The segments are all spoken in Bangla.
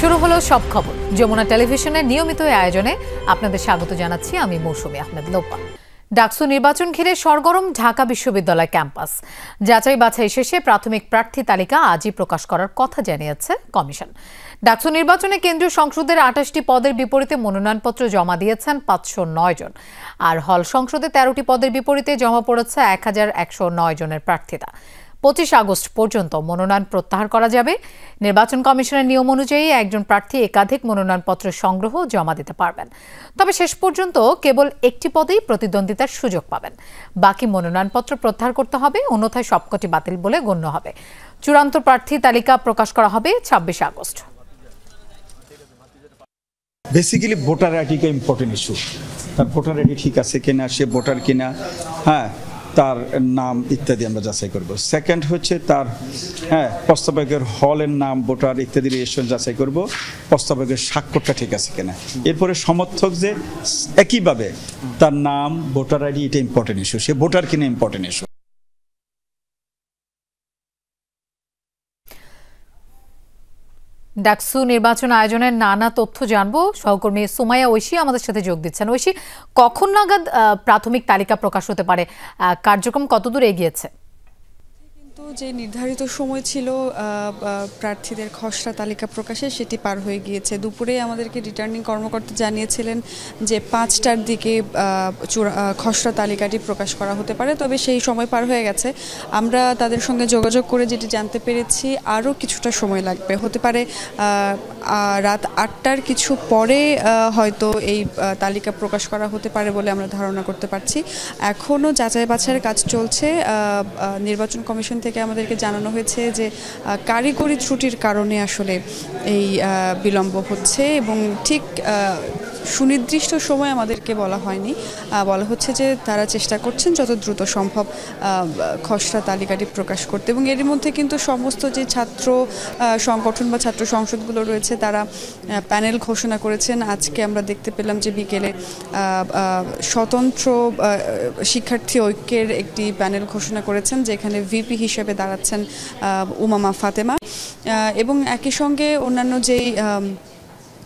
শুরু হলো সব খবর। যমুনা টেলিভিশনের নিয়মিত আয়োজনে আপনাদের স্বাগত জানাচ্ছি আমি মৌসুমী আহমেদ লোপা। ডাকসু নির্বাচন ঘিরে সরগরম ঢাকা বিশ্ববিদ্যালয় ক্যাম্পাস। যাচাই বাছাই শেষে প্রাথমিক প্রার্থী তালিকা আজই প্রকাশ করার কথা জানিয়েছে কমিশন। ডাকসু নির্বাচনে কেন্দ্রীয় সংসদের ২৮টি পদের বিপরীতে মনোনয়নপত্র জমা দিয়েছেন ৫০৯ জন, আর হল সংসদে ১৩টি পদের বিপরীতে জমা পড়েছে ১১০৯ জনের প্রার্থিতা। ২৫ আগস্ট পর্যন্ত মনোনয়ন প্রত্যাহার করা যাবে। নির্বাচন কমিশনের নিয়ম অনুযায়ী একজন প্রার্থী একাধিক মনোনয়নপত্র সংগ্রহ জমা দিতে পারবেন, তবে শেষ পর্যন্ত কেবল একটি পদেই প্রতিদ্বন্দ্বিতার সুযোগ পাবেন। বাকি মনোনয়নপত্র প্রত্যাহার করতে হবে, অন্যথায় সবকটি বাতিল বলে গণ্য হবে। চূড়ান্ত প্রার্থী তালিকা প্রকাশ করা হবে ২৬ আগস্ট। বেসিক্যালি ভোটার আইডিটা ইম্পর্টেন্ট ইস্যু। তার ভোটার আইডি ঠিক আছে কিনা, সে ভোটার কিনা, হ্যাঁ, তার নাম ইত্যাদি আমরা যাচাই করব। সেকেন্ড হচ্ছে তার প্রস্তাবকের হলের নাম, ভোটার ইত্যাদি রেজিস্ট্রেশন যাচাই করব, প্রস্তাবকের স্বাক্ষরটা ঠিক আছে কিনা। এরপরে সমর্থক যে একইভাবে তার নাম, ভোটার আইডি, এটা ইম্পর্টেন্ট ইস্যু, সে ভোটার কিনা ইম্পর্টেন্ট ইস্যু। ডাকসু নির্বাচন আয়োজনের নানা তথ্য জানবো। সহকর্মী সুমাইয়া ঐশী আমাদের সাথে যোগ দিচ্ছেন। ঐশী, কখন নাগাদ প্রাথমিক তালিকা প্রকাশ হতে পারে? কার্যক্রম কতদূর এগিয়েছে? যে নির্ধারিত সময় ছিল প্রার্থীদের খসড়া তালিকা প্রকাশে, সেটি পার হয়ে গিয়েছে। দুপুরে আমাদেরকে রিটার্নিং কর্মকর্তা জানিয়েছিলেন যে ৫টার দিকে খসড়া তালিকাটি প্রকাশ করা হতে পারে, তবে সেই সময় পার হয়ে গেছে। আমরা তাদের সঙ্গে যোগাযোগ করে যেটি জানতে পেরেছি, আরও কিছুটা সময় লাগবে, হতে পারে রাত ৮টার কিছু পরে হয়তো এই তালিকা প্রকাশ করা হতে পারে বলে আমরা ধারণা করতে পারছি। এখনও যাচাই বাছাইয়ের কাজ চলছে। নির্বাচন কমিশন থেকে আমাদেরকে জানানো হয়েছে যে কারিগরি ত্রুটির কারণে আসলে এই বিলম্ব হচ্ছে, এবং ঠিক সুনির্দিষ্ট সময় আমাদেরকে বলা হয়নি। বলা হচ্ছে যে তারা চেষ্টা করছেন যত দ্রুত সম্ভব খসড়া তালিকাটি প্রকাশ করতে, এবং এর মধ্যে কিন্তু সমস্ত যে ছাত্র সংগঠন বা ছাত্র সংসদগুলো রয়েছে তারা প্যানেল ঘোষণা করেছেন। আজকে আমরা দেখতে পেলাম যে বিকেলে স্বতন্ত্র শিক্ষার্থী ঐক্যের একটি প্যানেল ঘোষণা করেছেন, যেখানে ভিপি হিসেবে দাঁড়াচ্ছেন উমামা ফাতেমা, এবং একই সঙ্গে অন্যান্য যেই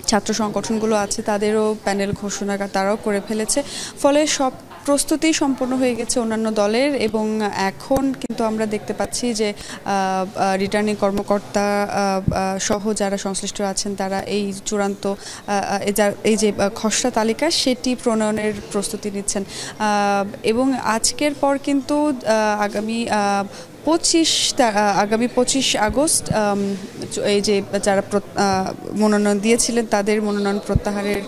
ছাত্র সংগঠনগুলো আছে তাদেরও প্যানেল ঘোষণা তারাও করে ফেলেছে। ফলে সব প্রস্তুতি সম্পন্ন হয়ে গেছে অন্যান্য দলের, এবং এখন কিন্তু আমরা দেখতে পাচ্ছি যে রিটার্নিং কর্মকর্তা সহ যারা সংশ্লিষ্ট আছেন তারা এই চূড়ান্ত এই যে খসড়া তালিকা সেটি প্রণয়নের প্রস্তুতি নিচ্ছেন। এবং আজকের পর কিন্তু আগামী ২৫ আগস্ট এই যে যারা মনোনয়ন দিয়েছিলেন তাদের মনোনয়ন প্রত্যাহারের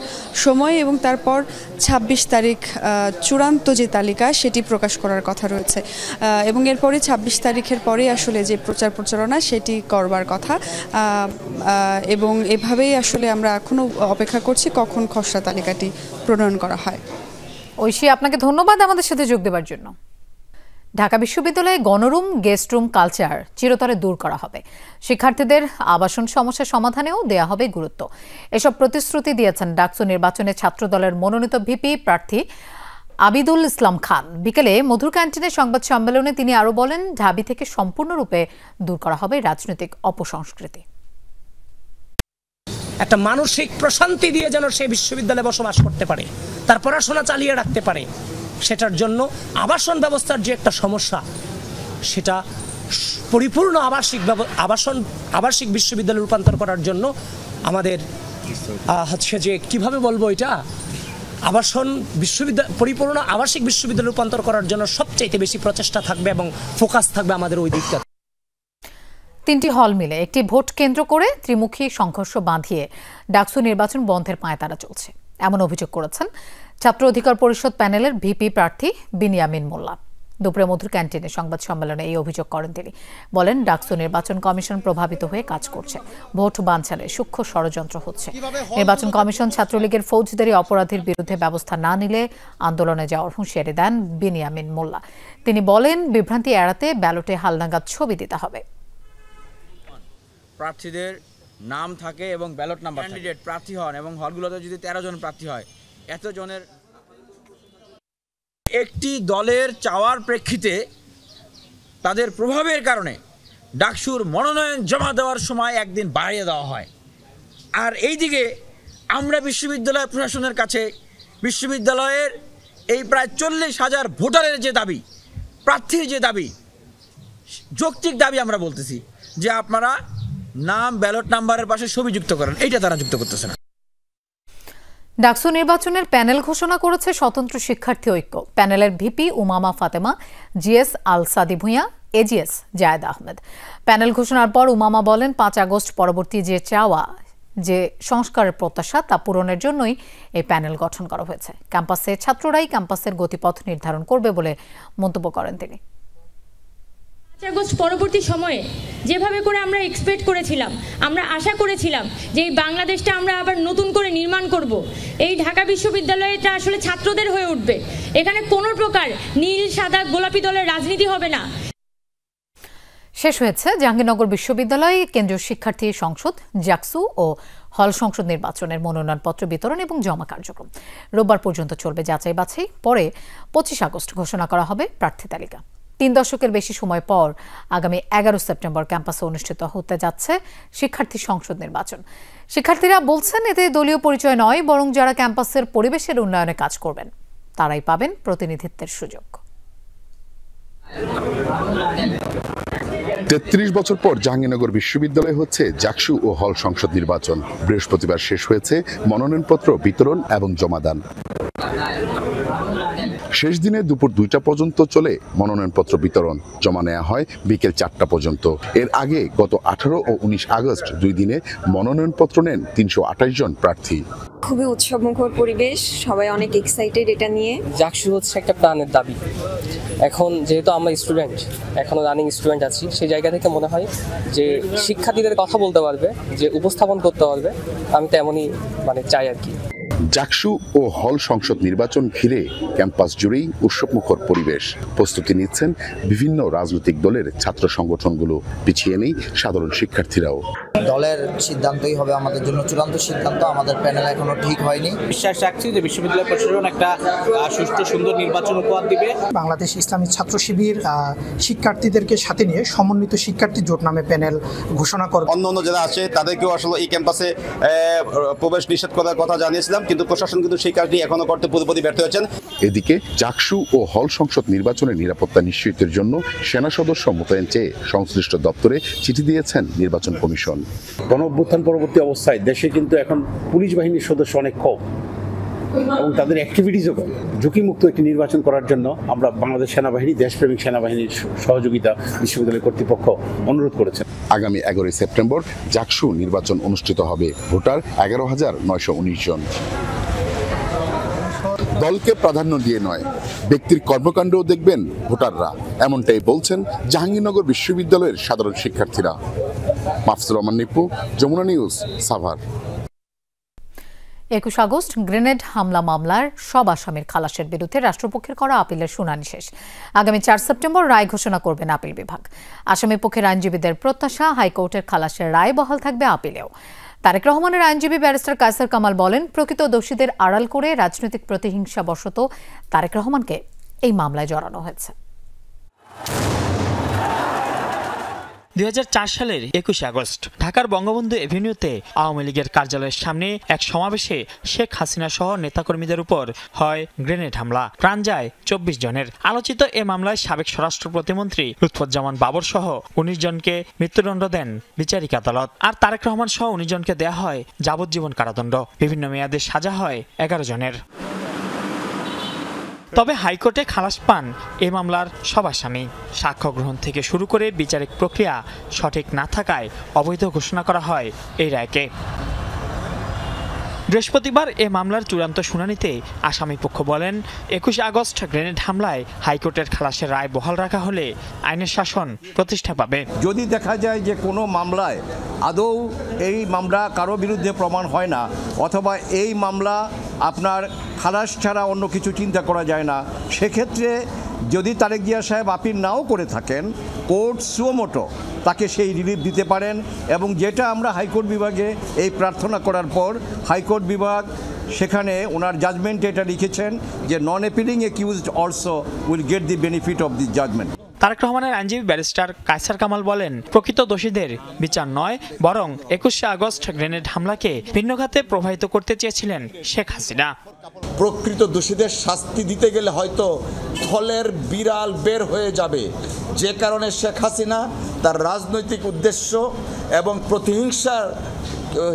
সময়, এবং তারপর ২৬ তারিখ চূড়ান্ত যে তালিকা সেটি প্রকাশ করার কথা রয়েছে, এবং এরপরে ২৬ তারিখের পরে আসলে যে প্রচার প্রচারণা সেটি করবার কথা, এবং এভাবেই আসলে আমরা এখনও অপেক্ষা করছি কখন খসড়া তালিকাটি প্রণয়ন করা হয়। ঐশী, আপনাকে ধন্যবাদ আমাদের সাথে যোগ দেওয়ার জন্য। ঢাকা বিশ্ববিদ্যালয়ে গণরুম, গেস্ট রুম কালচার চিরতরে দূর করা হবে। শিক্ষার্থীদের আবাসন সমস্যা সমাধানেও দেয়া হবে গুরুত্ব। এসব প্রতিশ্রুতি দিয়েছেন ডাকসু নির্বাচনে ছাত্রদলের মনোনীত ভিপি প্রার্থী আবিদুল ইসলাম খান। বিকেলে মধুর ক্যান্টিনে সংবাদ সম্মেলনে তিনি আরও বলেন, ঢাবি থেকে সম্পূর্ণরূপে দূর করা হবে রাজনৈতিক অপসংস্কৃতি। একটা মানসিক প্রশান্তি দিয়ে যেন সে বিশ্ববিদ্যালয়ে বসবাস করতে পারে, তার পড়াশোনা চালিয়ে রাখতে পারে, সেটার জন্য আবাসন ব্যবস্থার যে একটা সমস্যা, সেটা পরিপূর্ণ আবাসিক বিশ্ববিদ্যালয়ে রূপান্তর করার জন্য আমাদের হচ্ছে যে কিভাবে বলবো, এটা পরিপূর্ণ আবাসিক বিশ্ববিদ্যালয়ে রূপান্তর করার জন্য সবচাইতে বেশি প্রচেষ্টা থাকবে এবং ফোকাস থাকবে আমাদের ওই দিকটা। ৩টি হল মিলে একটি ভোট কেন্দ্র করে ত্রিমুখী সংঘর্ষ বাঁধিয়ে ডাকসু নির্বাচন বন্ধের পাঁয়তারা চলছে, এমন অভিযোগ করেছেন ছাত্র অধিকার পরিষদ প্যানেলের ভিপি প্রার্থী বিনিয়ামিন মোল্লা। দুপুরে মধুর ক্যান্টিনে সংবাদ সম্মেলনে এই অভিযোগ করেন তিনি। বলেন, ডাকসু নির্বাচন কমিশন প্রভাবিত হয়ে কাজ করছে, ভোট বানচালে সূক্ষ্ম ষড়যন্ত্র হচ্ছে। নির্বাচন কমিশন ছাত্রলীগের ফৌজদারি অপরাধীর বিরুদ্ধে ব্যবস্থা না নিলে আন্দোলনে যাওয়ার হুঁশিয়ারি দেন বিনিয়ামিন মোল্লা। তিনি বলেন, বিভ্রান্তি এড়াতে ব্যালটে হালনাগাদ ছবি দিতে হবে। প্রার্থীদের নাম থাকে এবং ব্যালট নাম্বার, ক্যান্ডিডেট প্রার্থী হন এবং হলগুলোতে যদি ১৩ জন প্রার্থী হয়, এত জনের একটি দলের চাওয়ার প্রেক্ষিতে তাদের প্রভাবের কারণে ডাকসুর মনোনয়ন জমা দেওয়ার সময় একদিন বাড়িয়ে দেওয়া হয়। আর এইদিকে আমরা বিশ্ববিদ্যালয় প্রশাসনের কাছে বিশ্ববিদ্যালয়ের এই প্রায় 40,000 ভোটারের যে দাবি, প্রার্থীর যে দাবি, যৌক্তিক দাবি আমরা বলতেছি যে আপনারা নাম ব্যালট নাম্বারের পাশে ছবি যুক্ত করেন, এইটা তারা যুক্ত করতেছে না। ডাকসু নির্বাচনের প্যানেল ঘোষণা করেছে স্বতন্ত্র শিক্ষার্থী ঐক্য। প্যানেলের ভিপি উমামা ফাতেমা, জিএস আল সাদি ভুঁইয়া, এজিএস জায়েদ আহমেদ। প্যানেল ঘোষণার পর উমামা বলেন, 5 আগস্ট পরবর্তী যে চাওয়া, যে সংস্কারের প্রত্যাশা তা পূরণের জন্যই এই প্যানেল গঠন করা হয়েছে। ক্যাম্পাসে ছাত্ররাই ক্যাম্পাসের গতিপথ নির্ধারণ করবে বলে মন্তব্য করেন তিনি। 5 আগস্ট পরবর্তী সময়ে যেভাবে করে আমরা এক্সপেক্ট করেছিলাম, আমরা আশা করেছিলাম যে এই বাংলাদেশটা আমরা আবার নতুন করে নির্মাণ করব, এই ঢাকা বিশ্ববিদ্যালয়টা আসলে ছাত্রদের হয়ে উঠবে, এখানে কোনো প্রকার নীল সাদা গোলাপি দলের রাজনীতি হবে না। শেষ হয়েছে জাহাঙ্গীরনগর বিশ্ববিদ্যালয় কেন্দ্রীয় শিক্ষার্থী সংসদ জাকসু ও হল সংসদ নির্বাচনের মনোনয়নপত্র বিতরণ এবং জমা কার্যক্রম। রোববার পর্যন্ত চলবে যাচাই বাছাই, পরে 25 আগস্ট ঘোষণা করা হবে প্রার্থী তালিকা। 3 দশকের বেশি সময় পর আগামী 11 সেপ্টেম্বর ক্যাম্পাসে অনুষ্ঠিত হতে যাচ্ছে শিক্ষার্থী সংসদ নির্বাচন। শিক্ষার্থীরা বলছেন, এতে দলীয় পরিচয় নয়, বরং যারা ক্যাম্পাসের পরিবেশের উন্নয়নে কাজ করবেন তারাই পাবেন প্রতিনিধিত্বের সুযোগ। 33 বছর পর জাহাঙ্গীরনগর বিশ্ববিদ্যালয়ে হচ্ছে জাকসু ও হল সংসদ নির্বাচন। বৃহস্পতিবার শেষ হয়েছে মনোনয়নপত্র বিতরণ এবং জমাদান। শেষ দিনে দুপুর 2টা পর্যন্ত চলে মনোনয়নপত্র বিতরণ, জমা নেওয়া হয় বিকেল 4টা পর্যন্ত। এর আগে গত 18 ও 19 আগস্ট 2 দিনে মনোনয়নপত্র নেন 328 জন প্রার্থী। খুবই উৎসবমুখর পরিবেশ, সবাই অনেক এক্সাইটেড এটা নিয়ে। জাকসু হচ্ছে একটা প্রাণের দাবি। এখন যেহেতু আমরা স্টুডেন্ট, এখনো রানিং স্টুডেন্ট আছি, সেই জায়গা থেকে মনে হয় যে শিক্ষার্থীদের কথা বলতে পারবে, যে উপস্থাপন করতে পারবে, আমি তেমনই চাই আর কি। জাকসু ও হল সংসদ নির্বাচন ঘিরে ক্যাম্পাস জুড়েই উৎসবমুখর পরিবেশ। প্রস্তুতি নিচ্ছেন বিভিন্ন রাজনৈতিক দলের ছাত্র সংগঠনগুলো, পিছিয়ে নেই সাধারণ শিক্ষার্থীরাও। দলের সিদ্ধান্তই হবে আমাদের জন্য চূড়ান্ত সিদ্ধান্ত, আমাদের প্যানেল এখনো ঠিক হয়নি। বিশ্বাস রাখছি যে বিশ্ববিদ্যালয় প্রশাসন একটা সুষ্ঠু সুন্দর নির্বাচন উপহার দিবে। বাংলাদেশ ইসলামী ছাত্র শিবির শিক্ষার্থীদেরকে সাথে নিয়ে সমন্বিত শিক্ষার্থী জোট নামে প্যানেল ঘোষণা করবে। অন্য যারা আছে তাদেরকেও আসলে এই ক্যাম্পাসে প্রবেশ নিষেধ করার কথা জানিয়েছিলাম, কিন্তু প্রশাসন কিন্তু সেই কাজটি এখনো করতে পুরোপুরি ব্যর্থ হয়েছেন। এদিকে জাকসু ও হল সংসদ নির্বাচনের নিরাপত্তা নিশ্চিতের জন্য সেনা সদস্য মোতায়েন চেয়ে সংশ্লিষ্ট দপ্তরে চিঠি দিয়েছেন নির্বাচন কমিশন। গণঅভ্যুত্থান পরবর্তী অবস্থায় দেশে কিন্তু এখন পুলিশ বাহিনীর সদস্য অনেক কম এবং তাদের অ্যাক্টিভিটিসও কম। ঝুঁকিমুক্ত একটি নির্বাচন করার জন্য আমরা বাংলাদেশ সেনাবাহিনী, দেশপ্রেমিক সেনাবাহিনীর সহযোগিতা বিশ্ববিদ্যালয় কর্তৃপক্ষ অনুরোধ করেছেন। আগামী 11 সেপ্টেম্বর জাকসু নির্বাচন অনুষ্ঠিত হবে। ভোটার 11,919 জন। দলকে প্রাধান্য দিয়ে নয়, ব্যক্তির কর্মকাণ্ডও দেখবেন ভোটাররা, এমনটাই বলছেন জাহাঙ্গীরনগর বিশ্ববিদ্যালয়ের সাধারণ শিক্ষার্থীরা। Mafsur Rahman Nipu, Jamuna news, Savar. 21 August grenade হামলা মামলার সব আসামির খালাসের বিরুদ্ধে রাষ্ট্রপক্ষের করা আপিলের শুনানি শেষ। আগামী 4 সেপ্টেম্বর রায় ঘোষণা করবেন আপিল বিভাগ। আসামি পক্ষের আইনজীবীদের প্রত্যাশা, হাইকোর্টের খালাসের রায় বহাল থাকবে আপিলেও। তারেক রহমানের আইনজীবী ব্যারিস্টার কায়সার কামাল বলেন, প্রকৃত দোষীদের আড়াল করে রাজনৈতিক প্রতিহিংসাবশত তারেক রহমানকে এই মামলায় জড়ানো হয়েছে। 2004 সালের 21 আগস্ট ঢাকার বঙ্গবন্ধু এভিনিউতে আওয়ামী লীগের কার্যালয়ের সামনে এক সমাবেশে শেখ হাসিনা সহ নেতাকর্মীদের উপর হয় গ্রেনেড হামলা। প্রাণ যায় 24 জনের। আলোচিত এ মামলায় সাবেক স্বরাষ্ট্র প্রতিমন্ত্রী লুৎফুজ্জামান বাবর সহ 19 জনকে মৃত্যুদণ্ড দেন বিচারিক আদালত। আর তারেক রহমান সহ 19 জনকে দেয়া হয় যাবজ্জীবন কারাদণ্ড। বিভিন্ন মেয়াদে সাজা হয় 11 জনের। তবে হাইকোর্টে খালাস পান এ মামলার সব আসামি। সাক্ষ্য গ্রহণ থেকে শুরু করে বিচারিক প্রক্রিয়া সঠিক না থাকায় অবৈধ ঘোষণা করা হয় এই রায়কে। বৃহস্পতিবার এ মামলার চূড়ান্ত শুনানিতে আসামিপক্ষ বলেন, 21 আগস্ট গ্রেনেড হামলায় হাইকোর্টের খালাসের রায় বহাল রাখা হলে আইনের শাসন প্রতিষ্ঠা পাবে। যদি দেখা যায় যে কোনো মামলায় আদৌ এই মামলা কারো বিরুদ্ধে প্রমাণ হয় না, অথবা এই মামলা আপনার খালাস ছাড়া অন্য কিছু চিন্তা করা যায় না, সেক্ষেত্রে যদি তারেক জিয়া সাহেব আপিল নাও করে থাকেন, কোর্ট সুমোটো তাকে সেই রিলিফ দিতে পারেন। এবং যেটা আমরা হাইকোর্ট বিভাগে এই প্রার্থনা করার পর হাইকোর্ট বিভাগ সেখানে ওনার জাজমেন্টে এটা লিখেছেন যে non appealing accused also will get the benefit of the judgment. Tarique রহমানের আইনজীবী ব্যারিস্টার কায়সার কামাল বলেন, প্রকৃত দোষীদের বিচার নয়, বরং 21শে আগস্ট গ্রেনেড হামলাকে ভিন্ন খাতে প্রবাহিত করতে চেয়েছিলেন শেখ হাসিনা। প্রকৃত দোষীদের শাস্তি দিতে গেলে হয়তো থলের বিড়াল বের হয়ে যাবে, যে কারণে শেখ হাসিনা তার রাজনৈতিক উদ্দেশ্য এবং প্রতিহিংসার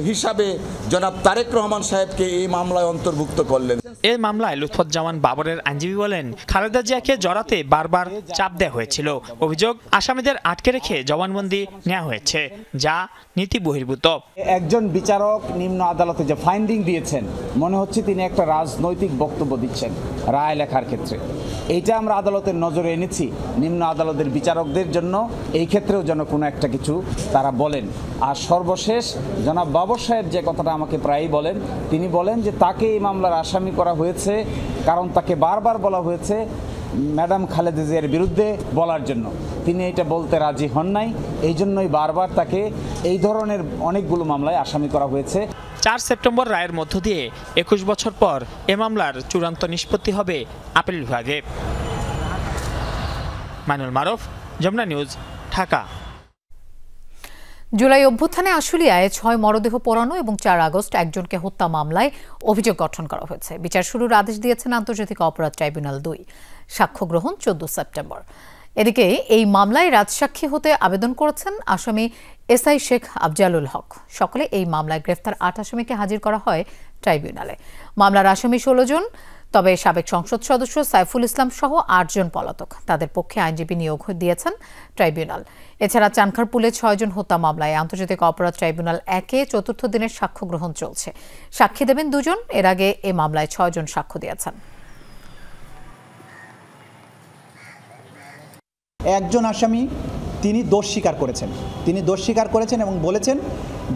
হিসাবে জনাব তারেক রহমান সাহেবকে এই মামলায় অন্তর্ভুক্ত করলেন। এই মামলায় লুৎফুজ্জামান বাবরের আইনজীবী বলেন, খালেদা জিয়াকে জড়াতে বারবার চাপ দেওয়া হয়েছিল। অভিযোগ, আসামিদের আটকে রেখে জবানবন্দি নেওয়া হয়েছে, যা নীতি বহির্ভূত। একজন বিচারক নিম্ন আদালতে যে ফাইন্ডিং দিয়েছেন, মনে হচ্ছে তিনি একটা রাজনৈতিক বক্তব্য দিচ্ছেন রায় লেখার ক্ষেত্রে। এইটা আমরা আদালতের নজরে এনেছি, নিম্ন আদালতের বিচারকদের জন্য এই ক্ষেত্রেও যেন কোনো একটা কিছু তারা বলেন। আর সর্বশেষ জনাব বাবর সাহেব যে কথাটা আমাকে প্রায়ই বলেন, তিনি বলেন যে তাকে এই মামলার আসামি করা হয়েছে কারণ তাকে বারবার বলা হয়েছে ম্যাডাম খালেদা জিয়ার বিরুদ্ধে বলার জন্য। তিনি এটা বলতে রাজি হন নাই, এই জন্যই বারবার তাকে এই ধরনের অনেকগুলো মামলায় আসামি করা হয়েছে। 4 সেপ্টেম্বর রায়ের মধ্য দিয়ে 21 বছর পর এ মামলার চূড়ান্ত নিষ্পত্তি হবে আপিল বিভাগে। মাইনুল মারুফ, যমুনা নিউজ, ঢাকা। জুলাই অভ্যুত্থানে আশুলিয়ায় 6 মরদেহ পোড়ানো এবং 4 আগস্ট একজনকে হত্যা মামলায় অভিযোগ গঠন করা হয়েছে। বিচার শুরুর আদেশ দিয়েছেন আন্তর্জাতিক অপরাধ ট্রাইব্যুনাল 2। সাক্ষ্য গ্রহণ 14 সেপ্টেম্বর। এদিকে এই মামলায় রাজসাক্ষী হতে আবেদন করেছেন আসামি এসআই শেখ আফজালুল হক। সকালে এই মামলায় গ্রেফতার 8 আসামিকে হাজির করা হয় ট্রাইব্যুনালে। মামলার আসামি 16 জন, তবে সাবেক সংসদ সদস্য সাইফুল ইসলাম সহ 8 জন পলাতক। তাদের পক্ষে আইনজীবী নিয়োগ দিয়েছেন ট্রাইব্যুনাল। এছাড়া চানখারপুলে 6 জন হত্যা মামলায় আন্তর্জাতিক অপরাধ ট্রাইব্যুনাল 1-এ 4র্থ দিনের সাক্ষ্য গ্রহণ চলছে। সাক্ষী দেবেন 2 জন। এর আগে এ মামলায় 6 জন সাক্ষ্য দিয়েছেন। একজন আসামি তিনি দোষ স্বীকার করেছেন এবং বলেছেন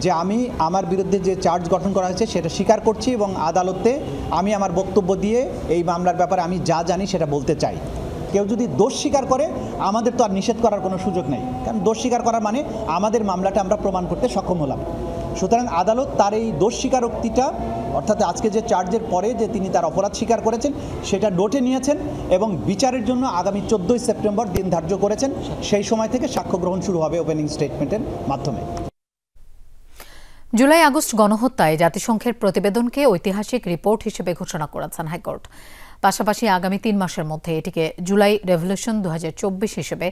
যে আমি আমার বিরুদ্ধে যে চার্জ গঠন করা হয়েছে সেটা স্বীকার করছি এবং আদালতে আমি আমার বক্তব্য দিয়ে এই মামলার ব্যাপারে আমি যা জানি সেটা বলতে চাই। কেউ যদি দোষ স্বীকার করে আমাদের তো আর নিষেধ করার কোনো সুযোগ নেই, কারণ দোষ স্বীকার করার মানে আমাদের মামলাটা আমরা প্রমাণ করতে সক্ষম হলাম। সুতরাং আদালত তার এই দোষ স্বীকারোক্তিটা, অর্থাৎ আজকে যে চার্জের পরে যে তিনি তার অপরাধ স্বীকার করেছেন সেটা নোটে নিয়েছেন এবং বিচারের জন্য আগামী 14 সেপ্টেম্বর দিন ধার্য করেছেন। সেই সময় থেকে সাক্ষ্য গ্রহণ শুরু হবে ওপেনিং স্টেটমেন্টের মাধ্যমে। জুলাই আগস্ট গণহত্যায় জাতিসংঘের প্রতিবেদনকে ঐতিহাসিক রিপোর্ট হিসেবে ঘোষণা করেছেন হাইকোর্ট। পাশাপাশি আগামী 3 মাসের মধ্যে এটিকে জুলাই রেভলিউশন 2024 হিসেবে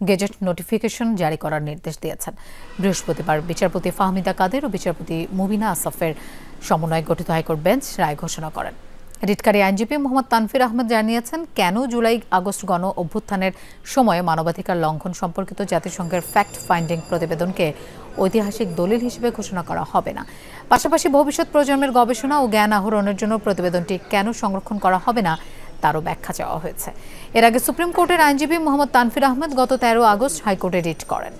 গেজেট নোটিফিকেশন জারি করার নির্দেশ দিয়েছেন। বৃহস্পতিবার বিচারপতি ফাহমিদা কাদের ও বিচারপতি মুবিনা আসাফের সমন্বয়ে গঠিত হাইকোর্ট বেঞ্চ রায় ঘোষণা করেন। রিটকারী আইনজীবী মোহাম্মদ তানফির আহমেদ জানিয়েছেন, কেন জুলাই আগস্ট গণ অভ্যুত্থানের সময়ে মানবাধিকার লঙ্ঘন সম্পর্কিত জাতিসংঘের ফ্যাক্ট ফাইন্ডিং প্রতিবেদনকে ঐতিহাসিক দলিল হিসেবে ঘোষণা করা হবে না। পাশাপাশি ভবিষ্যৎ প্রজন্মের গবেষণা ও জ্ঞান আহরণের জন্য প্রতিবেদনটি কেন সংরক্ষণ করা হবে না তারও ব্যাখ্যা চাওয়া হয়েছে। এর আগে সুপ্রিম কোর্টের আইনজীবী মোহাম্মদ তানফির আহমেদ গত 13 আগস্ট হাইকোর্টে রিট করেন।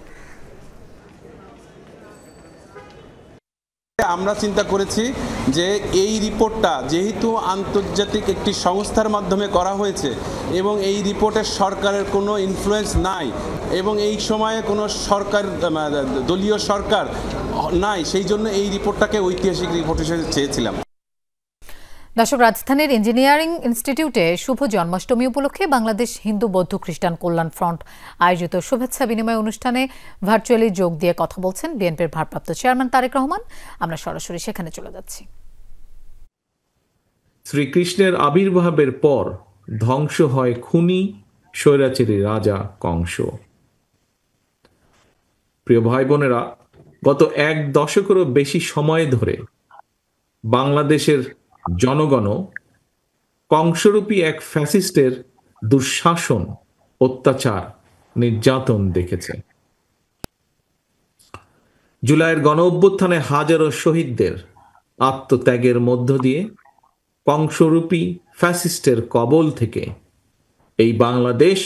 আমরা চিন্তা করেছি যে এই রিপোর্টটা যেহেতু আন্তর্জাতিক একটি সংস্থার মাধ্যমে করা হয়েছে এবং এই রিপোর্টের সরকারের কোনো ইনফ্লুয়েন্স নাই এবং এই সময়ে কোনো সরকার দলীয় সরকার নাই, সেই জন্য এই রিপোর্টটাকে ঐতিহাসিক রিপোর্ট হিসেবে চেয়েছিলাম। দর্শক, রাজধানীর ইঞ্জিনিয়ারিং ইনস্টিটিউটে শুভ জন্মাষ্টমী উপলক্ষে বাংলাদেশ হিন্দু বৌদ্ধ খ্রিস্টান কল্যাণ ফ্রন্ট আয়োজিত শুভেচ্ছা বিনিময় অনুষ্ঠানে ভার্চুয়ালি যোগ দিয়ে কথা বলছেন বিএনপির ভারপ্রাপ্ত চেয়ারম্যান তারেক রহমান। আমরা সরাসরি সেখানে চলে যাচ্ছি। শ্রীকৃষ্ণের আবির্ভাবের পর ধ্বংস হয় খুনি স্বৈরাচারী রাজা কংস। প্রিয় ভাই বোনেরা, গত 1 দশকেরও বেশি সময় ধরে বাংলাদেশের জনগণ কংসরূপী এক ফ্যাসিস্টের দুঃশাসন, অত্যাচার, নির্যাতন দেখেছে। জুলাইয়ের গণ অভ্যুত্থানে হাজারো শহীদদের আত্মত্যাগের মধ্য দিয়ে কংসরূপী ফ্যাসিস্টের কবল থেকে এই বাংলাদেশ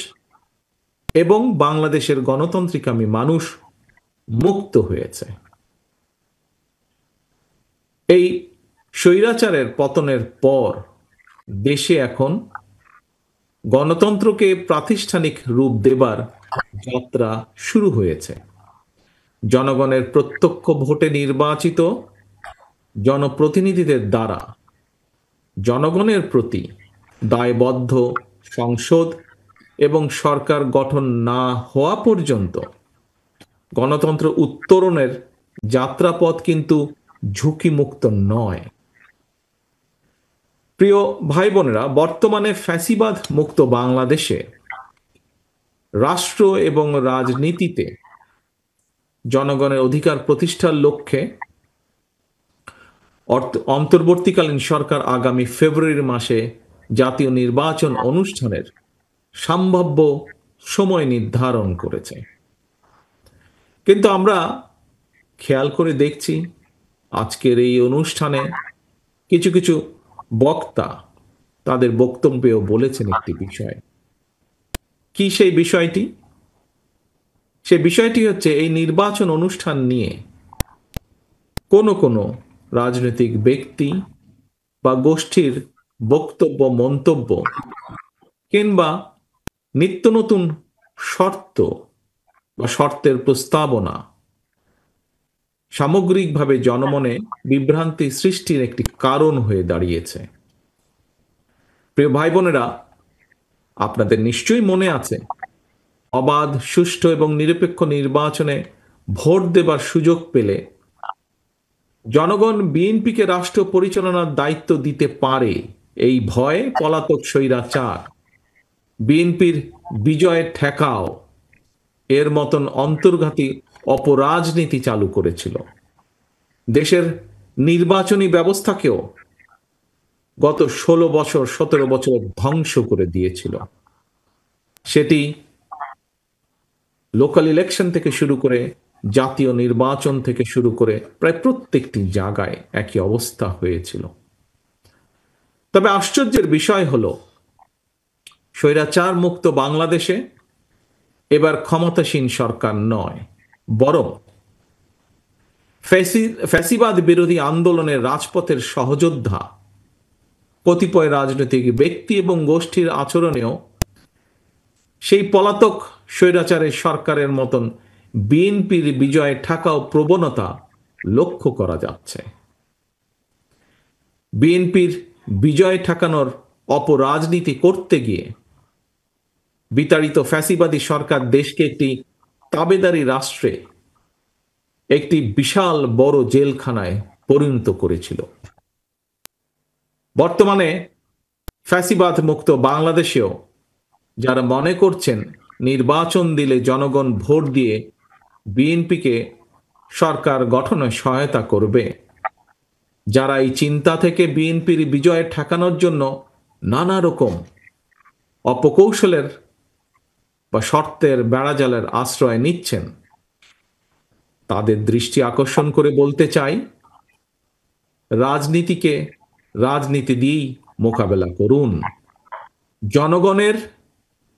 এবং বাংলাদেশের গণতান্ত্রিকামী মানুষ মুক্ত হয়েছে। এই স্বৈরাচারের পতনের পর দেশে এখন গণতন্ত্রকে প্রাতিষ্ঠানিক রূপ দেবার যাত্রা শুরু হয়েছে। জনগণের প্রত্যক্ষ ভোটে নির্বাচিত জনপ্রতিনিধিদের দ্বারা জনগণের প্রতি দায়বদ্ধ সংসদ এবং সরকার গঠন না হওয়া পর্যন্ত গণতন্ত্র উত্তরণের যাত্রাপথ কিন্তু ঝুঁকিমুক্ত নয়। প্রিয় ভাই বোনেরা, বর্তমানে ফ্যাসিবাদ মুক্ত বাংলাদেশে রাষ্ট্র এবং রাজনীতিতে জনগণের অধিকার প্রতিষ্ঠার লক্ষ্যে অন্তর্বর্তীকালীন সরকার আগামী ফেব্রুয়ারি মাসে জাতীয় নির্বাচন অনুষ্ঠানের সম্ভাব্য সময় নির্ধারণ করেছে। কিন্তু আমরা খেয়াল করে দেখছি আজকের এই অনুষ্ঠানে কিছু কিছু বক্তা তাদের বক্তব্যেও বলেছেন একটি বিষয়। কি সেই বিষয়টি? সেই বিষয়টি হচ্ছে এই নির্বাচন অনুষ্ঠান নিয়ে কোনো রাজনৈতিক ব্যক্তি বা গোষ্ঠীর বক্তব্য, মন্তব্য কিংবা নিত্য নতুন শর্ত বা শর্তের প্রস্তাবনা সামগ্রিকভাবে জনমনে বিভ্রান্তি সৃষ্টির একটি কারণ হয়ে দাঁড়িয়েছে। প্রিয় ভাই বোনেরা, আপনাদের নিশ্চয়ই মনে আছে অবাধ, সুষ্ঠু এবং নিরপেক্ষ নির্বাচনে ভোট দেবার সুযোগ পেলে জনগণ বিএনপিকে রাষ্ট্র পরিচালনার দায়িত্ব দিতে পারে এই ভয়ে পলাতক স্বৈরাচার বিএনপির বিজয় ঠেকাও এর মতন অন্তর্ঘাতী অপরাজনীতি চালু করেছিল। দেশের নির্বাচনী ব্যবস্থাকেও গত 17 বছর ধ্বংস করে দিয়েছিল। সেটি লোকাল ইলেকশন থেকে শুরু করে জাতীয় নির্বাচন থেকে শুরু করে প্রায় প্রত্যেকটি জায়গায় একই অবস্থা হয়েছিল। তবে আশ্চর্যের বিষয় হলো স্বৈরাচার মুক্ত বাংলাদেশে এবার ক্ষমতাসীন সরকার নয়, বরং ফ্যাসিবাদ বিরোধী আন্দোলনের রাজপথের সহযোদ্ধা কতিপয় রাজনৈতিক ব্যক্তি এবং গোষ্ঠীর আচরণেও সেই পলাতক স্বৈরাচারের সরকারের মতন বিএনপির বিজয় ঠেকাও প্রবণতা লক্ষ্য করা যাচ্ছে। বিএনপির বিজয় ঠেকানোর অপরাজনীতি করতে গিয়ে বিতাড়িত ফ্যাসিবাদী সরকার দেশকে একটি তাবেদারি রাষ্ট্রে, একটি বিশাল বড় জেলখানায় পরিণত করেছিল। বর্তমানে ফ্যাসিবাদ মুক্ত বাংলাদেশেও যারা মনে করছেন নির্বাচন দিলে জনগণ ভোট দিয়ে বিএনপিকে সরকার গঠনে সহায়তা করবে, যারা এই চিন্তা থেকে বিএনপির বিজয় ঠেকানোর জন্য নানা রকম অপকৌশলের বা শর্তের বেড়াজালের আশ্রয় নিচ্ছেন, তাদের দৃষ্টি আকর্ষণ করে বলতে চাই, রাজনীতিকে রাজনীতি দিয়েই মোকাবেলা করুন। জনগণের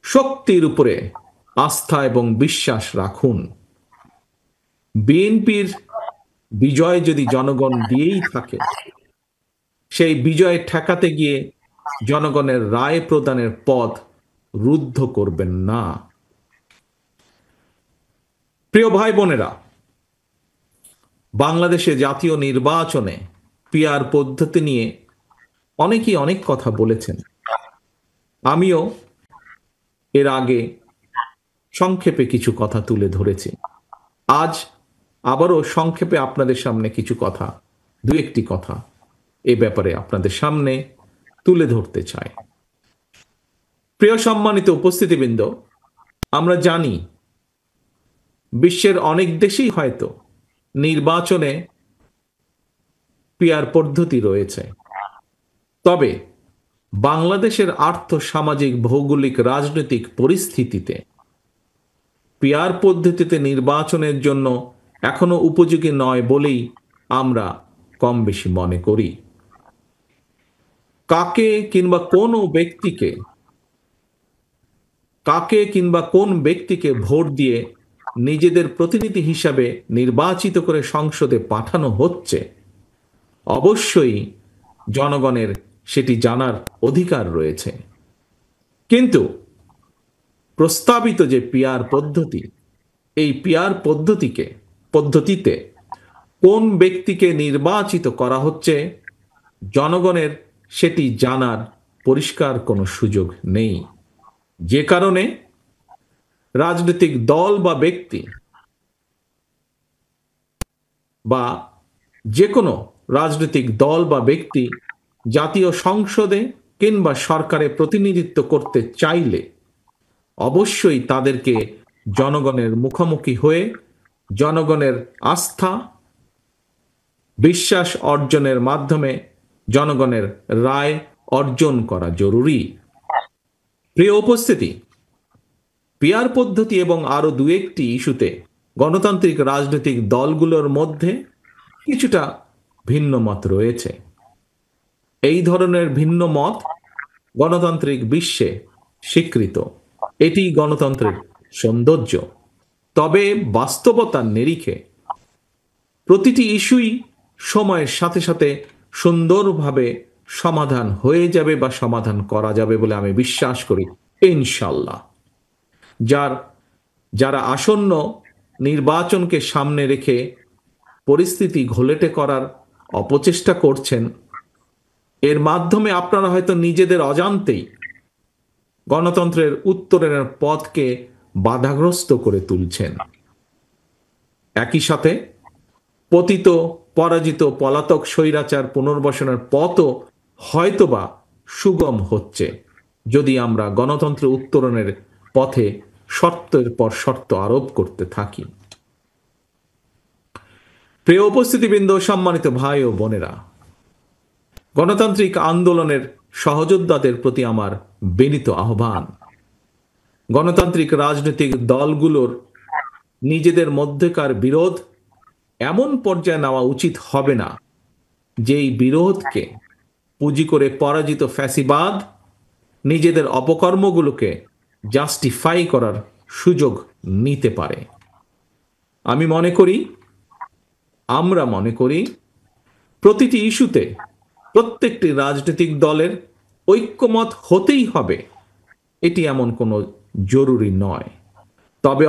শক্তির উপরে আস্থা এবং বিশ্বাস রাখুন। বিএনপির বিজয় যদি জনগণ দিয়েই থাকে, সেই বিজয় ঠেকাতে গিয়ে জনগণের রায় প্রদানের পথ রুদ্ধ করবেন না। প্রিয় ভাই বোনেরা, বাংলাদেশে জাতীয় নির্বাচনে পিআর পদ্ধতি নিয়ে অনেকেই অনেক কথা বলেছেন। আমিও এর আগে সংক্ষেপে কিছু কথা তুলে ধরেছি। আজ আবারও সংক্ষেপে আপনাদের সামনে কিছু কথা, দু একটি কথা এ ব্যাপারে আপনাদের সামনে তুলে ধরতে চাই। প্রিয় সম্মানিত উপস্থিতিবৃন্দ, আমরা জানি বিশ্বের অনেক দেশেই হয়তো নির্বাচনে পিআর পদ্ধতি রয়েছে, তবে বাংলাদেশের আর্থ সামাজিক ভৌগোলিক রাজনৈতিক পরিস্থিতিতে পিআর পদ্ধতিতে নির্বাচনের জন্য এখনো উপযোগী নয় বলেই আমরা কম বেশি মনে করি। কাকে কিংবা কোন ব্যক্তিকে ভোট দিয়ে নিজেদের প্রতিনিধি হিসাবে নির্বাচিত করে সংসদে পাঠানো হচ্ছে, অবশ্যই জনগণের সেটি জানার অধিকার রয়েছে। কিন্তু প্রস্তাবিত যে পিআর পদ্ধতি, এই পিআর পদ্ধতিতে কোন ব্যক্তিকে নির্বাচিত করা হচ্ছে, জনগণের সেটি জানার পরিষ্কার কোনো সুযোগ নেই। যে কারণে রাজনৈতিক দল বা ব্যক্তি বা যে কোনো রাজনৈতিক দল বা ব্যক্তি জাতীয় সংসদে কিংবা সরকারে প্রতিনিধিত্ব করতে চাইলে অবশ্যই তাদেরকে জনগণের মুখোমুখি হয়ে জনগণের আস্থা বিশ্বাস অর্জনের মাধ্যমে জনগণের রায় অর্জন করা জরুরি। প্রিয় উপস্থিতি, পিআর পদ্ধতি এবং আরো দু একটি ইস্যুতে গণতান্ত্রিক রাজনৈতিক দলগুলোর মধ্যে কিছুটা ভিন্ন মত রয়েছে। এই ধরনের ভিন্ন মত গণতান্ত্রিক বিশ্বে স্বীকৃত, এটি গণতন্ত্রের সৌন্দর্য। তবে বাস্তবতার নিরিখে প্রতিটি ইস্যুই সময়ের সাথে সাথে সুন্দরভাবে সমাধান হয়ে যাবে বা সমাধান করা যাবে বলে আমি বিশ্বাস করি ইনশাল্লাহ। যারা আসন্ন নির্বাচনকে সামনে রেখে পরিস্থিতি ঘোলেটে করার অপচেষ্টা করছেন, এর মাধ্যমে আপনারা হয়তো নিজেদের অজান্তেই গণতন্ত্রের উত্তরণের পথকে বাধাগ্রস্ত করে তুলছেন। একই সাথে পতিত পরাজিত পলাতক স্বৈরাচার পুনর্বাসনের পথও হয়তোবা সুগম হচ্ছে যদি আমরা গণতন্ত্র উত্তরণের পথে শর্তের পর শর্ত আরোপ করতে থাকি। প্রিয় উপস্থিতিবৃন্দ, সম্মানিত ভাই ও বোনেরা, গণতান্ত্রিক আন্দোলনের সহযোদ্ধাদের প্রতি আমার বিনীত আহ্বান, গণতান্ত্রিক রাজনৈতিক দলগুলোর নিজেদের মধ্যেকার বিরোধ এমন পর্যায়ে নেওয়া উচিত হবে না যেই বিরোধকে পুঁজি করে পরাজিত ফ্যাসিবাদ নিজেদের অপকর্মগুলোকে জাস্টিফাই করার সুযোগ নিতে পারে। আমরা মনে করি প্রতিটি ইস্যুতে প্রত্যেকটি রাজনৈতিক দলের ঐক্যমত হতেই হবে, এটি এমন কোনো জরুরি নয়। তবে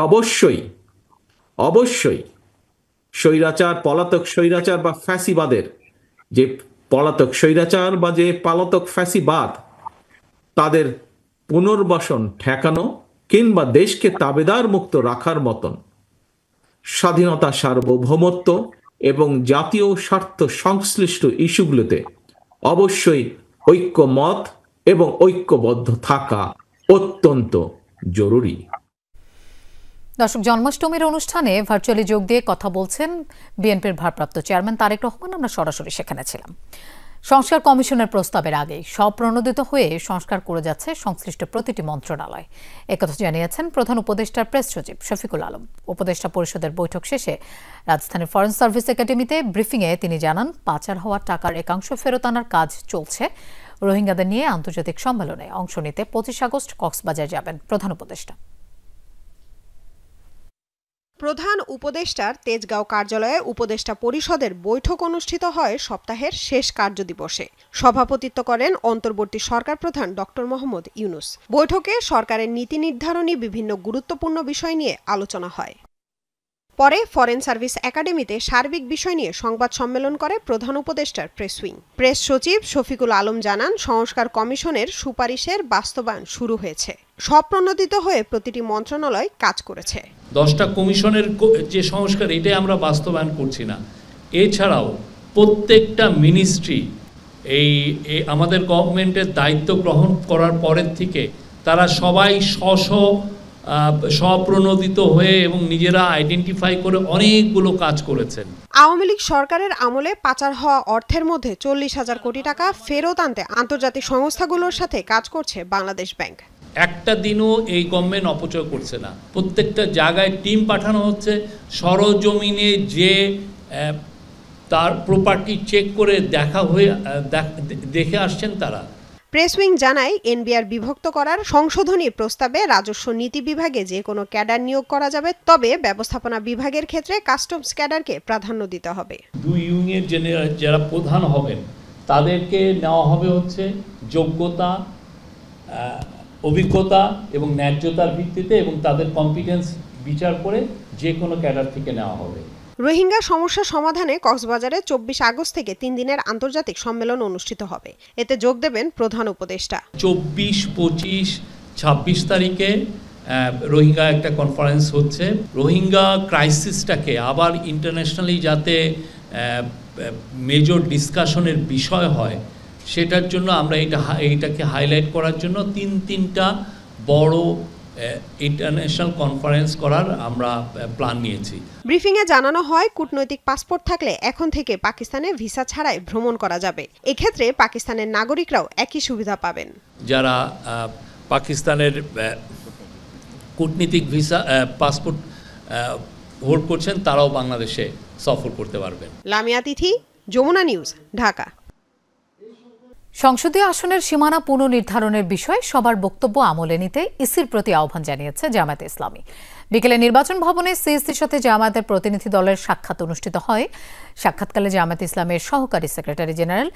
অবশ্যই স্বৈরাচার, পলাতক স্বৈরাচার বা ফ্যাসিবাদের যে পলাতক স্বৈরাচার বা যে পলাতক ফ্যাসিবাদ, তাদের পুনর্বাসন ঠেকানো কিংবা দেশকে তাবেদার মুক্ত রাখার মতন স্বাধীনতা, সার্বভৌমত্ব এবং জাতীয় স্বার্থ সংশ্লিষ্ট ইস্যুগুলোতে অবশ্যই ঐক্যমত এবং ঐক্যবদ্ধ থাকা অত্যন্ত জরুরি। দর্শক, জন্মাষ্টমীর অনুষ্ঠানে ভার্চুয়ালি যোগ দিয়ে কথা বলছেন বিএনপির ভারপ্রাপ্ত চেয়ারম্যান তারেক রহমান। আমরা সরাসরি সেখানে ছিলাম। সংস্কার কমিশনের প্রস্তাবের আগেই স্বপ্রণোদিত হয়ে সংস্কার করে যাচ্ছে সংশ্লিষ্ট প্রতিটি মন্ত্রণালয়, একথা জানিয়েছেন প্রধান উপদেষ্টার প্রেস সচিব শফিকুল আলম। উপদেষ্টা পরিষদের বৈঠক শেষে রাজধানীর ফরেন সার্ভিস একাডেমিতে ব্রিফিংয়ে তিনি জানান, পাচার হওয়া টাকার একাংশ ফেরত আনার কাজ চলছে। রোহিঙ্গাদের নিয়ে আন্তর্জাতিক সম্মেলনে অংশ নিতে 25 আগস্ট কক্সবাজার যাবেন প্রধান উপদেষ্টা। প্রধান উপদেষ্টার তেজগাঁও কার্যালয়ে উপদেষ্টা পরিষদের বৈঠক অনুষ্ঠিত হয় সপ্তাহের শেষ কার্যদিবসে। সভাপতিত্ব করেন অন্তর্বর্তী সরকার প্রধান ডক্টর মোহাম্মদ ইউনূস। বৈঠকে সরকারের নীতি নির্ধারণী বিভিন্ন গুরুত্বপূর্ণ বিষয় নিয়ে আলোচনা হয়। পরে ফরেন সার্ভিস একাডেমিতে সার্বিক বিষয় নিয়ে সংবাদ সম্মেলন করে প্রধান উপদেষ্টার প্রেস উইং। প্রেস সচিব শফিকুল আলম জানান, সংস্কার কমিশনের সুপারিশের বাস্তবায়ন শুরু হয়েছে। স্বপ্রণোদিত হয়ে প্রতিটি মন্ত্রণালয় কাজ করেছে। 10টা কমিশনের যে সংস্কার, এটাই আমরা বাস্তবায়ন করছি না। এছাড়াও প্রত্যেকটা মিনিস্ট্রি এই আমাদের গভর্নমেন্টের দায়িত্ব গ্রহণ করার পরের থেকে তারা সবাই স্বপ্রণোদিত হয়ে এবং নিজেরা আইডেন্টিফাই করে অনেকগুলো কাজ করেছেন। আওয়ামী লীগ সরকারের আমলে পাচার হওয়া অর্থের মধ্যে 40,000 কোটি টাকা ফেরত আনতে আন্তর্জাতিক সংস্থাগুলোর সাথে কাজ করছে বাংলাদেশ ব্যাংক। একটা দিনও এই গভর্নমেন্ট অপচয় করছে না। প্রত্যেকটা জায়গায় টিম পাঠানো হচ্ছে, সরজমিনে যে তার প্রপার্টি চেক করে দেখে আসছেন তারা। প্রেস উইং জানায়, এনবিআর বিভক্ত করার সংশোধনী প্রস্তাবে রাজস্ব নীতি বিভাগে যে কোনো ক্যাডার নিয়োগ করা যাবে, তবে ব্যবস্থাপনা বিভাগের ক্ষেত্রে কাস্টমস ক্যাডারকে প্রাধান্য দিতে হবে। 2 ইউনিয়নের যারা প্রধান হবেন তাদেরকে নেওয়া হবে হচ্ছে যোগ্যতা, অভিজ্ঞতা এবং ন্যায্যতার ভিত্তিতে, এবং তাদের কম্পিটেন্স বিচার করে যে কোনো ক্যাডার থেকে নেওয়া হবে। রোহিঙ্গা সমস্যা সমাধানে কক্সবাজারে 24 আগস্ট থেকে 3 দিনের আন্তর্জাতিক সম্মেলন অনুষ্ঠিত হবে। এতে যোগ দেবেন প্রধান উপদেষ্টা। 24, 25, 26 তারিখে রোহিঙ্গা একটা কনফারেন্স হচ্ছে। রোহিঙ্গা ক্রাইসিসটাকে আবার ইন্টারন্যাশনালি যাতে মেজর ডিসকাশনের বিষয় হয়, সেটার জন্য আমরা এইটাকে হাইলাইট করার জন্য তিনটা বড় ইন্টারন্যাশনাল কনফারেন্স করার আমরা প্ল্যান নিয়েছি। ব্রিফিংয়ে জানানো হয়, কূটনৈতিক পাসপোর্ট থাকলে এখন থেকে পাকিস্তানে ভিসা ছাড়াই ভ্রমণ করা যাবে। এক্ষেত্রে পাকিস্তানের নাগরিকরাও একই সুবিধা পাবেন। যারা পাকিস্তানের কূটনীতিক ভিসা পাসপোর্ট হোল্ড করছেন তারাও বাংলাদেশে সফর করতে পারবেন। লামিয়া তিথি, যমুনা নিউজ, ঢাকা। সংসদীয় আসনের সীমানা পুনর্নির্ধারণের বিষয়ে সবার বক্তব্য আমলে নিতে ইসির প্রতি আহ্বান জানিয়েছে জামায়াতে ইসলামী। বিকেলে নির্বাচন ভবনে সিএসির সাথে জামায়াতের প্রতিনিধি দলের সাক্ষাৎ অনুষ্ঠিত হয়। সাক্ষাৎকালে জামায়াতে ইসলামের সহকারী সেক্রেটারি জেনারেল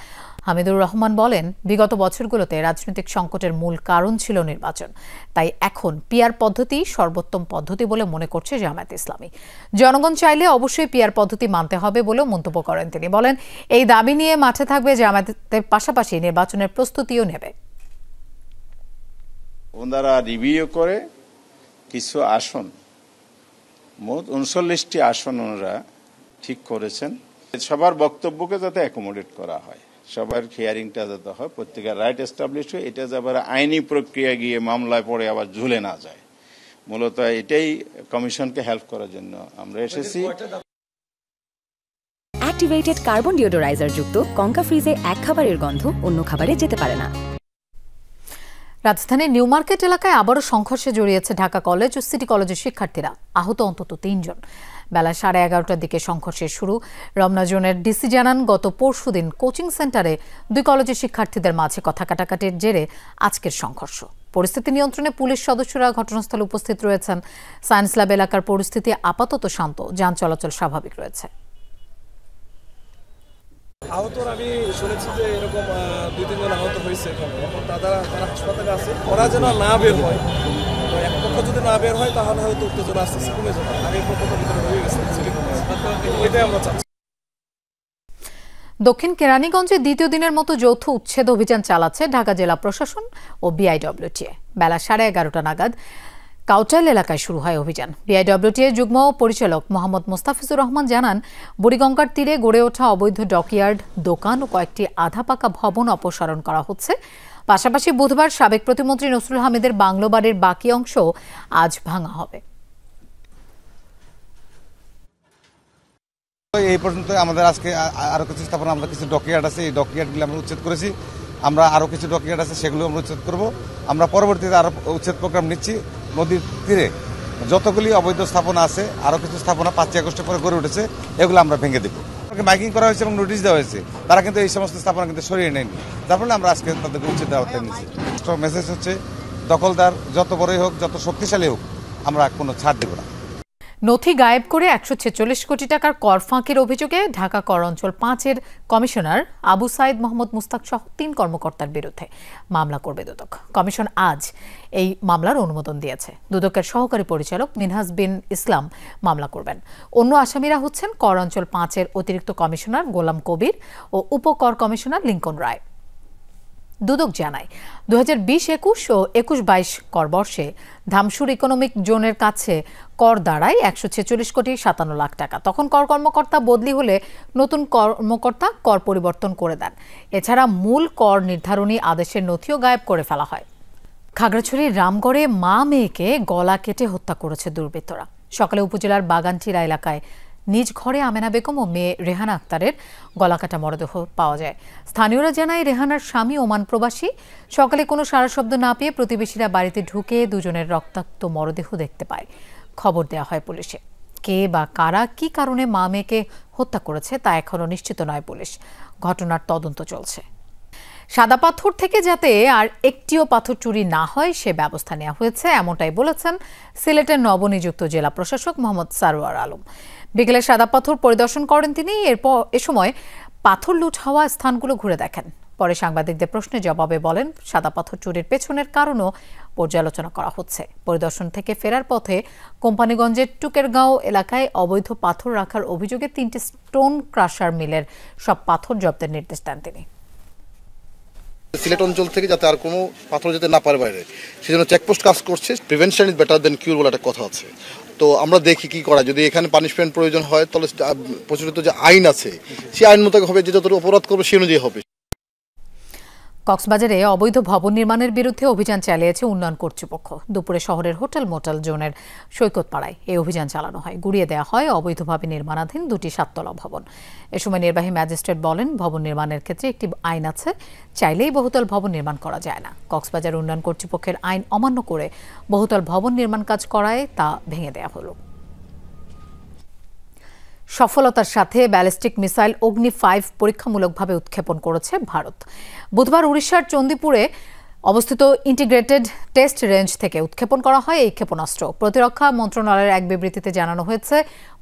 হামিদুর রহমান বলেন, বিগত বছরগুলোতে রাজনৈতিক সংকটের মূল কারণ ছিল নির্বাচন, তাই এখন পিআর পদ্ধতি সর্বোত্তম পদ্ধতি বলে মনে করছে জামায়াতে ইসলামী। জনগণ চাইলে অবশ্যই পিআর পদ্ধতি মানতে হবে বলেও মন্তব্য করেন তিনি। বলেন, এই দাবি নিয়ে মাঠে থাকবে জামায়াতের পাশাপাশি নির্বাচনের প্রস্তুতিও নেবে। ওনারা রিভিউ করে কিছু আসন, মোট 39টি আসন ওনারা ঠিক করেছেন। সবার বক্তব্যকে যাতে অ্যাকোমোডেট করা হয়, সবার হিয়ারিংটা যাতে হয়, প্রত্যেকের রাইট এস্টাবলিশ হয়, এটা আবার আইনি প্রক্রিয়া গিয়ে মামলায় পড়ে আবার ঝুলে না যায়। মূলত এটাই কমিশনকে হেল্প করার জন্য আমরা এসেছি। অ্যাক্টিভেটেড কার্বন ডিওডোরাইজার যুক্ত কঙ্কা ফ্রিজে এক খাবারের গন্ধ অন্য খাবারে যেতে পারে না। রাজধানীর নিউ মার্কেট এলাকায় আবারও সংঘর্ষে জড়িয়েছে ঢাকা কলেজ ও সিটি কলেজের শিক্ষার্থীরা। আহত অন্তত 3 জন। বেলা 11:30টার দিকে সংঘর্ষের শুরু। রমনা জোনের ডিসি জানান, গত পরশুদিন কোচিং সেন্টারে 2 কলেজের শিক্ষার্থীদের মাঝে কথা কাটাকাটির জেরে আজকের সংঘর্ষ। পরিস্থিতি নিয়ন্ত্রণে পুলিশ সদস্যরা ঘটনাস্থলে উপস্থিত রয়েছেন। সায়েন্স ল্যাব এলাকার পরিস্থিতি আপাতত শান্ত, যান চলাচল স্বাভাবিক রয়েছে। আহতর আমি শুনেছি যে এরকম 2-3 জন আহত হয়েছে। এখন তারা হাসপাতালে আছে। ওরা যেন না বের হয়, এক পক্ষ যদি না বের হয় তাহলে হয়তো উত্তেজনা আস্তে আস্তে কমে যাবে। আগের পক্ষটা ভিতরে হয়ে গেছে, এটাই আমরা চাচ্ছি। দক্ষিণ কেরানীগঞ্জে দ্বিতীয় দিনের মতো যৌথ উচ্ছেদ অভিযান চালাচ্ছে ঢাকা জেলা প্রশাসন ও বিআইডব্লিউটিএ। বেলা 11:30 নাগাদ কাউটাইল এলাকায় শুরু হয় অভিযান। বিআইডব্লিউটিএ যুগ্ম পরিচালক মোহাম্মদ মোস্তাফিজুর রহমান জানান, বুড়িগঙ্গার তীরে গড়ে ওঠা অবৈধ ডকইয়ার্ড, দোকান ও কয়েকটি আধা পাকা ভবন অপসারণ করা হচ্ছে। পাশাপাশি বুধবার সাবেক প্রতিমন্ত্রী নসরুল হামিদের বাংলো বাড়ির বাকি অংশ আজ ভাঙা হবে। এই পর্যন্ত আমাদের আজকে আরো কিছু স্থাপনা, আমরা কিছু ডকইয়ার্ড আছে, এই ডকইয়ার্ডগুলো আমরা উচ্ছেদ করেছি। আমরা আরো কিছু ডকইয়ার্ড আছে, সেগুলো আমরা উচ্ছেদ করব। আমরা পরবর্তীতে আরো উচ্ছেদ প্রোগ্রাম নিচ্ছি। নদীর তীরে যতগুলি অবৈধ স্থাপনা আছে, আরো কিছু স্থাপনা 5 আগস্টের পরে গড়ে উঠেছে, এগুলো আমরা ভেঙে দেবো। মাইকিং করা হয়েছে এবং নোটিশ দেওয়া হয়েছে, তারা কিন্তু এই সমস্ত স্থাপনা কিন্তু সরিয়ে নেয়নি। তার ফলে আমরা আজকে তাদেরকে উচ্ছেদ দেওয়ার নিচ্ছি। মেসেজ হচ্ছে, দখলদার যত বড়ই হোক, যত শক্তিশালী হোক, আমরা কোনো ছাড় দেব না। নথি গায়েব করে 146 কোটি টাকার কর ফাঁকির অভিযোগে ঢাকা কর অঞ্চল 5-এর কমিশনার আবু সাইদ মোহাম্মদ মুস্তাক সহ 3 কর্মকর্তার বিরুদ্ধে মামলা করবে দুদক। কমিশন আজ এই মামলার অনুমোদন দিয়েছে। দুদকের সহকারী পরিচালক মিনহাজ বিন ইসলাম মামলা করবেন। অন্য আসামিরা হচ্ছেন কর অঞ্চল 5-এর অতিরিক্ত কমিশনার গোলাম কবির ও উপকর কমিশনার লিঙ্কন রায়। দুদক জানায়, 2020-21 ও 21-22 কর বর্ষে ধামসুর ইকোনমিক জোনের কাছে কর দাঁড়ায় 146 কোটি 57 লাখ টাকা। তখন কর কর্মকর্তা বদলি হলে নতুন কর্মকর্তা কর পরিবর্তন করে দেন। এছাড়া মূল কর নির্ধারণী আদেশের নথিও গায়েব করে ফেলা হয়। খাগড়াছড়ির রামগড়ে মা মেয়েকে গলা কেটে হত্যা করেছে দুর্বৃত্তরা। সকালে উপজেলার বাগানটিরা এলাকায় নিজ ঘরে আমেনা বেগম ও মেয়ে রেহানা আক্তারের গলাকাটা মরদেহ পাওয়া যায়। স্থানীয়রা জানায়, রেহানার স্বামী ওমান প্রবাসী। সকালে কোনো সাড়া শব্দ না পেয়ে প্রতিবেশীরা বাড়িতে ঢুকে দুজনের রক্তাক্ত মরদেহ দেখতে পায়। খবর দেওয়া হয় পুলিশে। কে বা কারা কি কারণে মা মেয়েকে হত্যা করেছে তা এখনও নিশ্চিত নয় পুলিশ। ঘটনার তদন্ত চলছে। সাদা পাথর থেকে যাতে আর একটিও পাথর চুরি না হয় সে ব্যবস্থা নেওয়া হয়েছে, এমনটাই বলেছেন সিলেটের নবনিযুক্ত জেলা প্রশাসক মোহাম্মদ সারোয়ার আলম। বিকেলে সাদা পাথর পরিদর্শন করেন তিনি। এ সময় পাথর লুট হওয়া স্থানগুলো ঘুরে দেখেন। পরে সাংবাদিকদের প্রশ্নের জবাবে বলেন, সাদা পাথর চুরির পেছনের কারণও পর্যালোচনা করা হচ্ছে। পরিদর্শন থেকে ফেরার পথে কোম্পানিগঞ্জের টুকেরগাঁও এলাকায় অবৈধ পাথর রাখার অভিযোগে 3টি স্টোন ক্রাশার মিলের সব পাথর জব্দের নির্দেশ দেন তিনি। সিলেট অঞ্চল থেকে যাতে আর কোনো পাথর যেতে না পারে বাইরে, সেজন্য চেকপোস্ট কাজ করছে। প্রিভেনশন ইজ বেটার দেন কিউর বলে একটা কথা আছে। তো আমরা দেখি কি করা, যদি এখানে পানিশমেন্ট প্রয়োজন হয় তাহলে প্রচলিত যে আইন আছে সেই আইন মোতাবেক হবে, যে যতটুকু অপরাধ করবে সেই অনুযায়ী হবে। কক্সবাজারে অবৈধ ভবন নির্মাণের বিরুদ্ধে অভিযান চালিয়েছে উন্নয়ন কর্তৃপক্ষ। দুপুরে শহরের হোটেল মোটেল জোনের সৈকতপাড়ায় এই অভিযান চালানো হয়। গুড়িয়ে দেওয়া হয় অবৈধভাবে নির্মাণাধীন 2টি 7তলা ভবন। এ সময় নির্বাহী ম্যাজিস্ট্রেট বলেন, ভবন নির্মাণের ক্ষেত্রে একটি আইন আছে, চাইলেই বহুতল ভবন নির্মাণ করা যায় না। কক্সবাজার উন্নয়ন কর্তৃপক্ষের আইন অমান্য করে বহুতল ভবন নির্মাণ কাজ করায় তা ভেঙে দেওয়া হলো। সফলতার সাথে ব্যালিস্টিক মিসাইল অগ্নি 5 পরীক্ষামূলকভাবে উৎক্ষেপণ করেছে ভারত। বুধবার উড়িষ্যার চণ্ডীপুরে অবস্থিত ইন্টিগ্রেটেড টেস্ট রেঞ্জ থেকে উৎক্ষেপণ করা হয় এই ক্ষেপণাস্ত্র। প্রতিরক্ষা মন্ত্রণালয়ের এক বিবৃতিতে জানানো হয়েছে,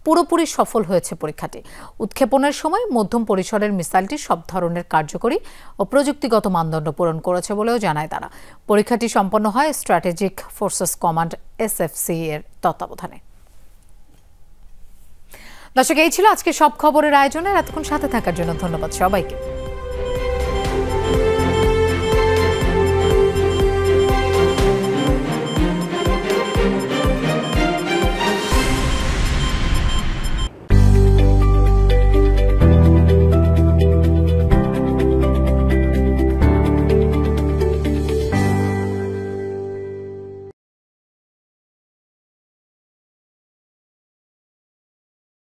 পুরোপুরি সফল হয়েছে পরীক্ষাটি। উৎক্ষেপণের সময় মধ্যম পরিসরের মিসাইলটি সব ধরনের কার্যকরী ও প্রযুক্তিগত মানদণ্ড পূরণ করেছে বলেও জানায় তারা। পরীক্ষাটি সম্পন্ন হয় স্ট্র্যাটেজিক ফোর্সেস কমান্ড SFC এর তত্ত্বাবধানে। দর্শক, এই ছিল আজকে সব খবরের আয়োজনে। এতক্ষণ সাথে থাকার জন্য ধন্যবাদ সবাইকে।